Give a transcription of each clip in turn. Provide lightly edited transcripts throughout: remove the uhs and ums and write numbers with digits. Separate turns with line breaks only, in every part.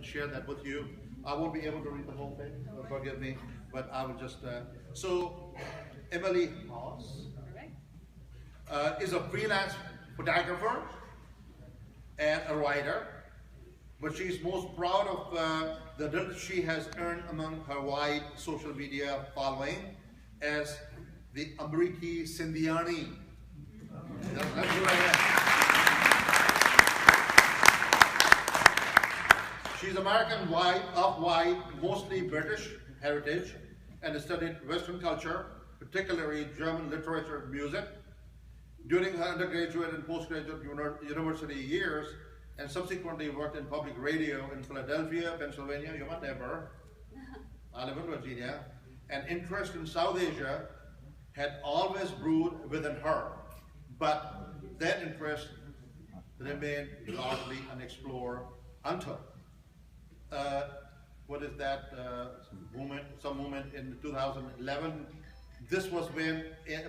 and share that with you. I won't be able to read the whole thing, forgive me, but I will just, so Emily Hauze is a freelance photographer and a writer, but she's most proud of the depth she has earned among her wide social media following as the Amriki Sindhiani. That's who I am. She's American of white, mostly British heritage, and studied Western culture, particularly German literature and music. During her undergraduate and postgraduate university years, and subsequently worked in public radio in Philadelphia, Pennsylvania, you might never, I live in Virginia, and interest in South Asia had always brewed within her, but that interest remained largely unexplored until, what is that some moment in 2011. This was when,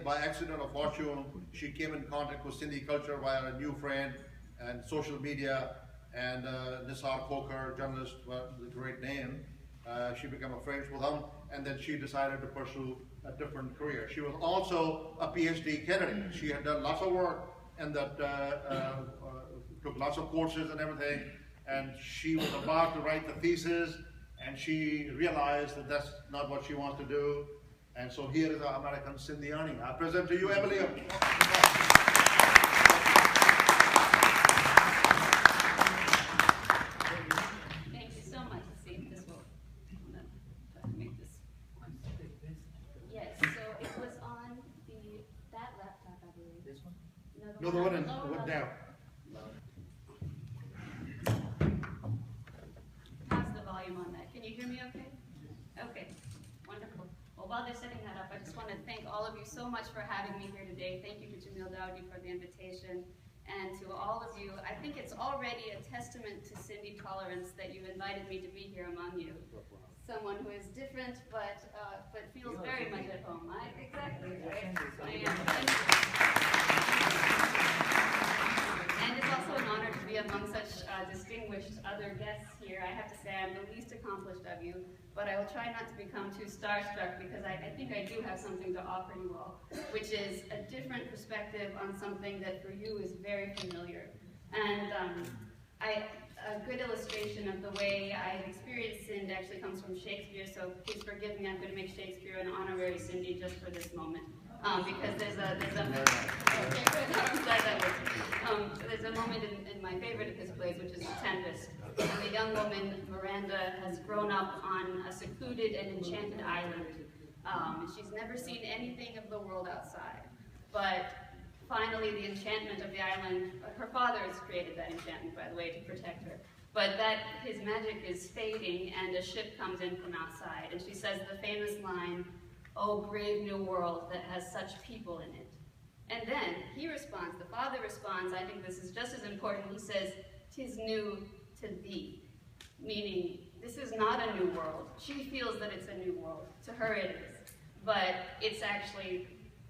by accident or fortune, she came in contact with Sindhi culture via a new friend and social media, and Nisar Khokhar, journalist, with a great name. She became a friend with him, and then she decided to pursue a different career. She was also a PhD candidate. She had done lots of work and that took lots of courses and everything, and she was about to write the thesis, and she realized that that's not what she wants to do. And so here is our American Sindhiani. I present to you, Emily.
Thank you so much. Let's see if this will make this. Yes, so it was on that laptop, I believe. This one?
No, the one in down.
How's the volume on that? Can you hear me okay? Okay, wonderful. Well, while they're setting that up, I just want to thank all of you so much for having me here today. Thank you to Jamil Dowdy for the invitation. And to all of you, I think it's already a testament to Sindhi tolerance that you've invited me to be here among you. Someone who is different, but feels very much at home. Exactly, right? I am. And it's also an honor to be among such distinguished other guests here. I have to say I'm the least accomplished of you, but I will try not to become too starstruck because I think I do have something to offer you all, which is a different perspective on something that for you is very familiar. And a good illustration of the way I experienced Sindh actually comes from Shakespeare, so please forgive me, I'm going to make Shakespeare an honorary Sindhi just for this moment. Because there's a moment in my favorite of his plays, which is The Tempest. And the young woman, Miranda, has grown up on a secluded and enchanted island. She's never seen anything of the world outside. But finally, the enchantment of the island, her father has created that enchantment, by the way, to protect her. But his magic is fading, and a ship comes in from outside. And she says the famous line, "Oh, brave new world that has such people in it." And then he responds, the father responds, I think this is just as important, he says, "'Tis new to thee," meaning this is not a new world. She feels that it's a new world. To her it is. But it's actually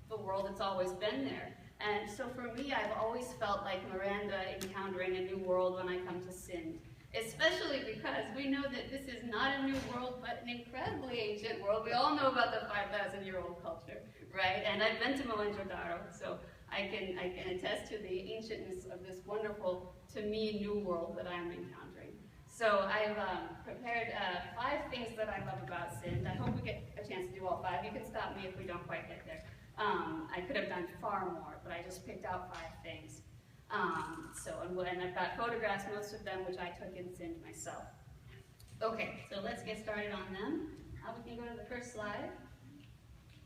the world that's always been there. And so for me, I've always felt like Miranda encountering a new world when I come to Sindh. Especially because we know that this is not a new world, but an incredibly ancient world. We all know about the 5,000-year-old culture, right? And I've been to Mohenjo-daro, so I can attest to the ancientness of this wonderful, to me, new world that I'm encountering. So I've prepared 5 things that I love about Sindh. I hope we get a chance to do all 5. You can stop me if we don't quite get there. I could have done far more, but I just picked out 5 things. And I've got photographs, most of them, which I took in Sindh myself. Okay, so let's get started on them. We can go to the first slide.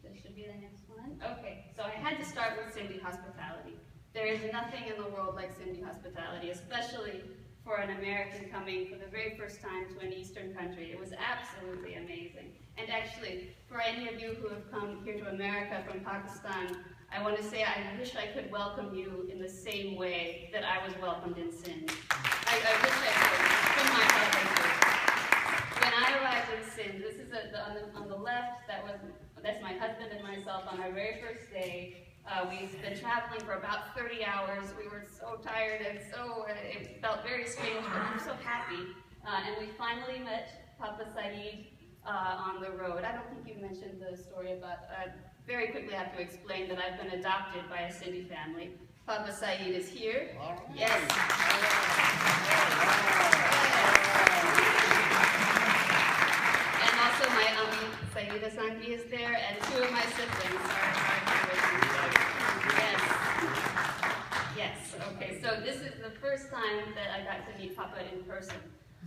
This should be the next one. Okay, so I had to start with Sindhi hospitality. There is nothing in the world like Sindhi hospitality, especially for an American coming for the very first time to an Eastern country. It was absolutely amazing. And actually, for any of you who have come here to America from Pakistan, I want to say I wish I could welcome you in the same way that I was welcomed in Sindh. I wish I could, from my heart I could. When I arrived in Sindh, this is on the left, that's my husband and myself on our very first day. We've been traveling for about 30 hours. We were so tired and it felt very strange, but I'm so happy And we finally met Papa Saeed on the road. I don't think you mentioned the story about, very quickly I have to explain that I've been adopted by a Sindhi family. Papa Saeed is here. Yes. And also my Saeeda Sangi is there, and two of my siblings are here with me. Yes. Yes, okay, so this is the first time that I got to meet Papa in person.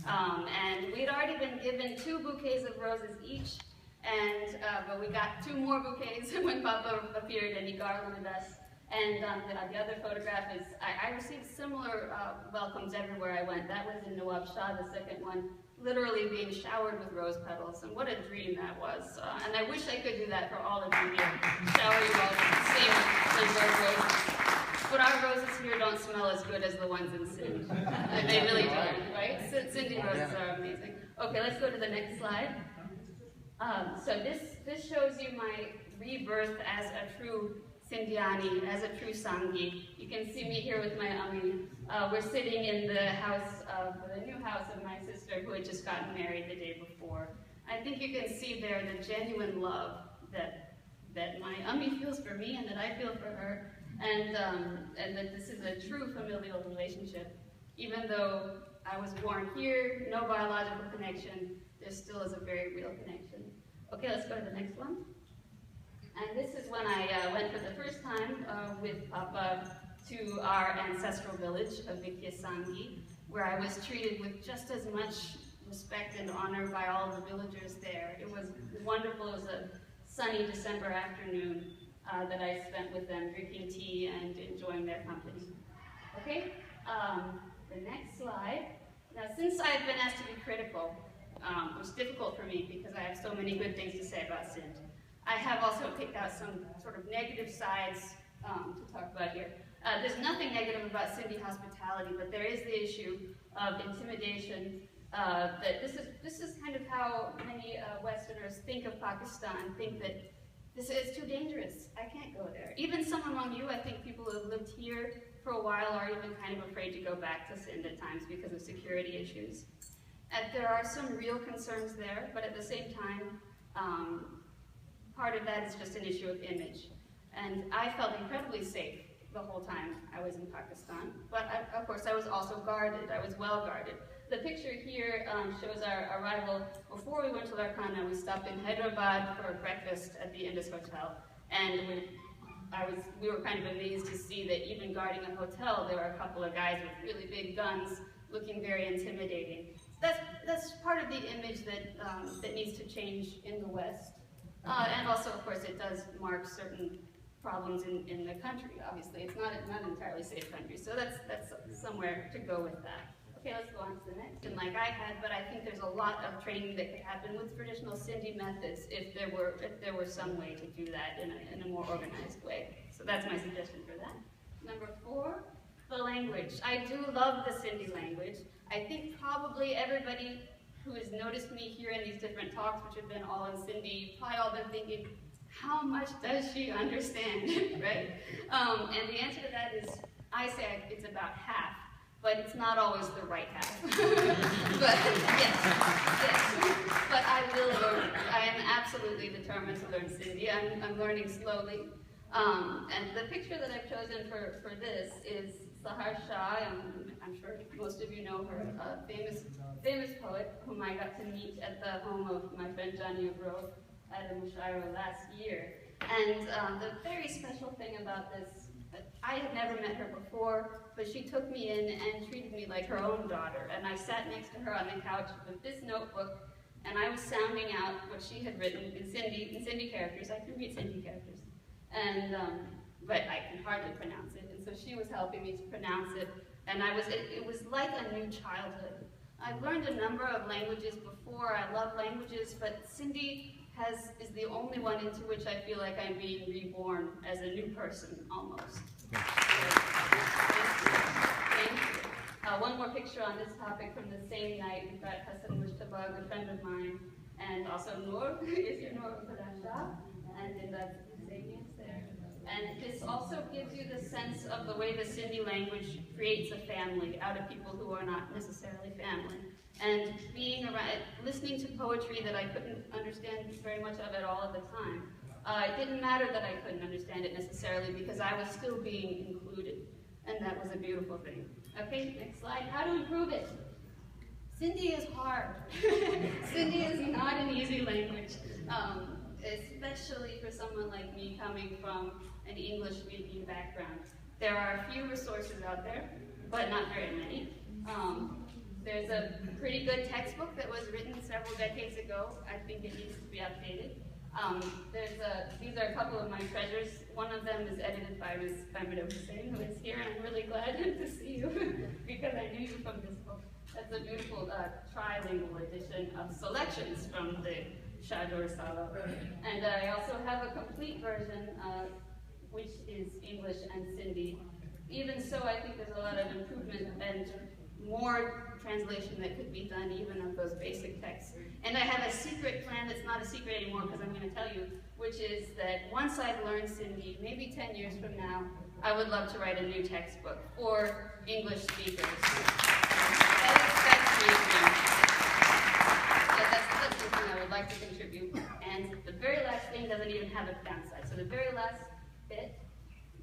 And we'd already been given 2 bouquets of roses each, and but we got 2 more bouquets when Papa appeared and he garlanded us. And the other photograph is, I received similar welcomes everywhere I went. That was in Nawab Shah, the second one, literally being showered with rose petals. And what a dream that was. And I wish I could do that for all of you here. Shower you all with the same number of roses. But our roses here don't smell as good as the ones in Sindhi. They really don't, right? Sindhi roses are amazing. Okay, let's go to the next slide. So this shows you my rebirth as a true Sindhiani, as a true Sangi. You can see me here with my Ami. We're sitting in the house of the new house of my sister who had just gotten married the day before. I think you can see there the genuine love that my Ami feels for me and that I feel for her, and that this is a true familial relationship. Even though I was born here, no biological connection, there still is a very real connection. Okay, let's go to the next one. And this is when I went for the first time with Papa to our ancestral village of Vikyasangi, where I was treated with just as much respect and honor by all the villagers there. It was wonderful. It was a sunny December afternoon that I spent with them drinking tea and enjoying their company. Okay, the next slide. Now, since I've been asked to be critical, it was difficult for me because I have so many good things to say about Sindh. I have also picked out some sort of negative sides to talk about here. There's nothing negative about Sindhi hospitality, but there is the issue of intimidation. That this is kind of how many Westerners think of Pakistan, think that this is too dangerous. I can't go there. Even some among you, I think people who have lived here for a while are even kind of afraid to go back to Sindh at times because of security issues. And there are some real concerns there, but at the same time, part of that is just an issue of image. And I felt incredibly safe the whole time I was in Pakistan. But of course, I was also guarded. I was well guarded. The picture here shows our arrival. Before we went to Larkana, we stopped in Hyderabad for breakfast at the Indus Hotel. And we were kind of amazed to see that even guarding a hotel, there were a couple of guys with really big guns looking very intimidating. That's part of the image that needs to change in the West. And also, of course, it does mark certain problems in the country, obviously. It's not an entirely safe country, so that's somewhere to go with that. Okay, let's go on to the next. And like I had, but I think there's a lot of training that could happen with traditional Sindhi methods if there were some way to do that in a more organized way. So that's my suggestion for that. Number 4, the language. I do love the Sindhi language. I think probably everybody who has noticed me here in these different talks, which have been all in Sindhi, probably all been thinking, how much does she understand, right? And the answer to that is, I say it's about half, but it's not always the right half. But yes. But I will learn. I am absolutely determined to learn Sindhi. I'm learning slowly. And the picture that I've chosen for this is Sahar Shah. I'm sure most of you know her, a famous poet whom I got to meet at the home of my friend Johnny Agro at a Mushaira last year. And the very special thing about this, I had never met her before, but she took me in and treated me like her own daughter. And I sat next to her on the couch with this notebook, and I was sounding out what she had written in Sindhi characters. I can read Sindhi characters, and but I can hardly pronounce it. And so she was helping me to pronounce it, and it was like a new childhood. I've learned a number of languages before. I love languages, but Sindhi is the only one into which I feel like I'm being reborn as a new person, almost. Thank you. One more picture on this topic from the same night. We've got Hassan Mushtabag, a friend of mine, and also Noor, is your Noor Padasha, and in the same there. And this also gives you the sense of the way the Sindhi language creates a family out of people who are not necessarily family. And being around, listening to poetry that I couldn't understand very much of at all at the time, it didn't matter that I couldn't understand it necessarily because I was still being included. And that was a beautiful thing. Okay, next slide. How to improve it? Sindhi is hard. Sindhi is not an easy language, especially for someone like me coming from an English-speaking background. There are a few resources out there, but not very many. There's a pretty good textbook that was written several decades ago. I think it needs to be updated. These are a couple of my treasures. One of them is edited by Ms. Madam Hussain, who is here, and I'm really glad to see you because I knew you from this book. That's a beautiful trilingual edition of selections from the Shador Sala. And I also have a complete version, which is English and Sindhi. Even so, I think there's a lot of improvement and more translation that could be done even of those basic texts. And I have a secret plan that's not a secret anymore because I'm going to tell you, which is that once I've learned Sindhi, maybe 10 years from now, I would love to write a new textbook for English speakers. That's something I would like to contribute. And the very last thing doesn't even have a downside. So the very last bit,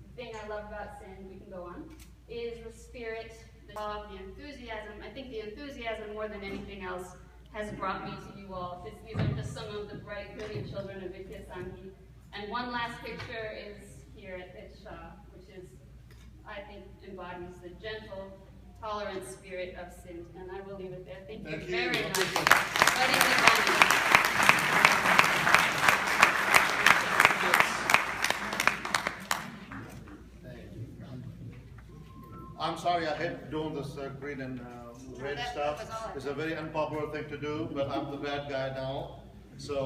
the thing I love about Sindh, we can go on, is the spirit, the enthusiasm. I think the enthusiasm more than anything else has brought me to you all. These are just some of the bright, brilliant children of Vidya Sanghi. And one last picture is here at Shah, which is, I think, embodies the gentle, tolerant spirit of Sindh. And I will leave it there. Thank you very much.
I'm sorry I hate doing this green and red stuff. It's a very unpopular thing to do, but I'm the bad guy now. So.